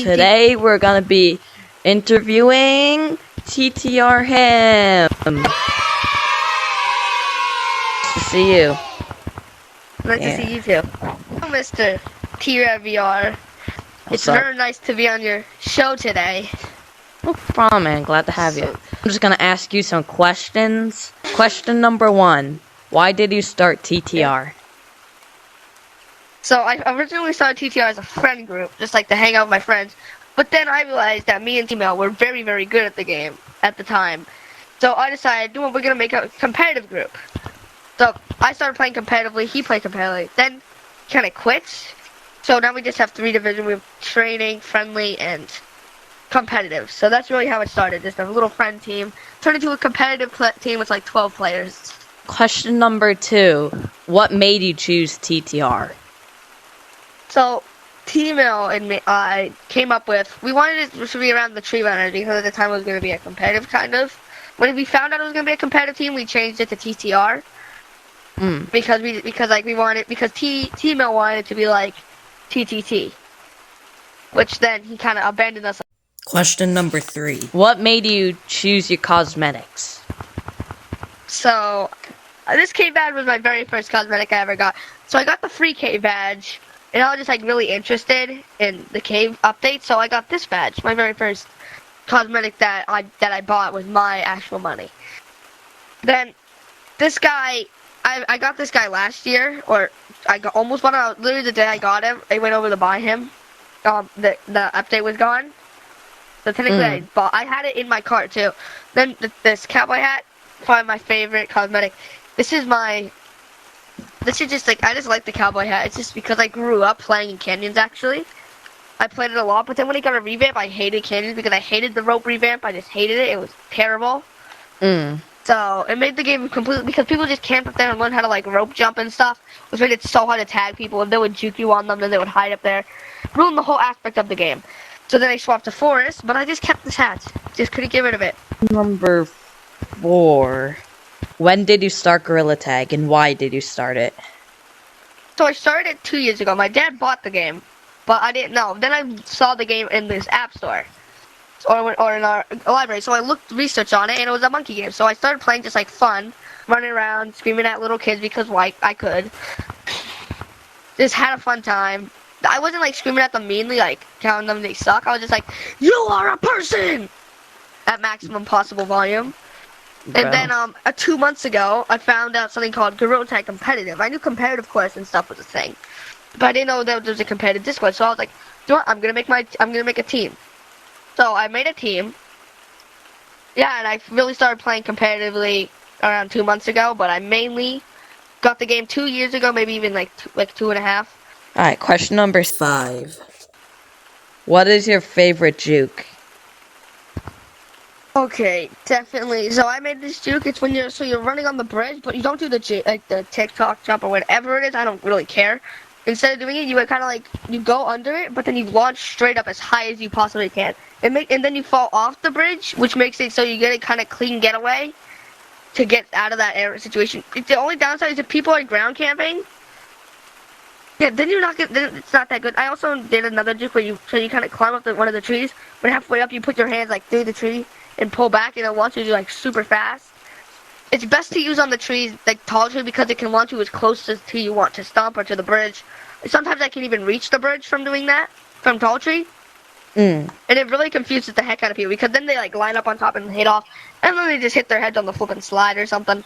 Today we're gonna be interviewing TTRHIM. To see you. Nice to see you too. Mr. TTRHIM. It's very nice to be on your show today. No problem, man. Glad to have you. I'm just gonna ask you some questions. Question number 1. Why did you start TTR? So I originally started TTR as a friend group, just like to hang out with my friends. But then I realized that me and T-Mail were very, very good at the game at the time. So I decided, we're going to make a competitive group. So I started playing competitively, he played competitively. Then kind of quit. So now we just have 3 divisions. We have training, friendly, and competitive. So that's really how it started, just a little friend team. Turned into a competitive team with like 12 players. Question number 2. What made you choose TTR? So, T-Mail and me, I came up with, we wanted it to be around the tree runners because at the time it was going to be a competitive kind of. When we found out it was going to be a competitive team, we changed it to TTR. Because T-Mail wanted it to be like TTT. Which then he kind of abandoned us. Question number 3. What made you choose your cosmetics? So, this K badge was my very first cosmetic I ever got. So I got the free K badge. And I was just like really interested in the cave update, so I got this badge. My very first cosmetic that I bought with my actual money. Then this guy, I got this guy last year, or almost bought him. Literally the day I got him, I went over to buy him. The update was gone, so technically I had it in my cart too. Then this cowboy hat, probably my favorite cosmetic. This is just like, I just like the cowboy hat. It's just because I grew up playing in canyons, actually. I played it a lot, but then when it got a revamp, I hated canyons because I hated the rope revamp. I just hated it. It was terrible. So, it made the game completely, because people just camped up there and learned how to, like, rope jump and stuff, which made it so hard to tag people. If they would juke you on them, then they would hide up there. Ruined the whole aspect of the game. So then I swapped to Forest, but I just kept this hat. Just couldn't get rid of it. Number 4. When did you start Gorilla Tag, and why did you start it? So I started it 2 years ago. My dad bought the game, but I didn't know. Then I saw the game in this app store, or in our library. So I looked research on it, and it was a monkey game. So I started playing just like fun, running around, screaming at little kids because I could. Just had a fun time. I wasn't like screaming at them meanly, like telling them they suck. I was just like, "You are a person!" at maximum possible volume. And then, 2 months ago, I found out something called Gorilla Tag Competitive. I knew competitive quests and stuff was a thing, but I didn't know that there was a competitive Discord. So I was like, "You know what? I'm gonna make a team." So I made a team. Yeah, and I really started playing competitively around 2 months ago. But I mainly got the game 2 years ago, maybe even like 2.5. All right, question number 5. What is your favorite juke? Okay, definitely. So I made this juke. It's when you're running on the bridge, but you don't do the TikTok jump or whatever it is. I don't really care. Instead of doing it, you kind of like you go under it, but then you launch straight up as high as you possibly can. And then you fall off the bridge, which makes it so you get a kind of clean getaway to get out of that situation. The only downside is if people are ground camping. Yeah, then it's not that good. I also did another juke where you kind of climb up one of the trees, but halfway up you put your hands like through the tree and pull back, and it'll launch you like super fast. It's best to use on the trees, like tall tree, because it can launch you as close as to you want to stomp or to the bridge. Sometimes I can even reach the bridge from doing that, from tall tree. And it really confuses the heck out of people, because then they like line up on top and hit off, and then they just hit their heads on the flip and slide or something.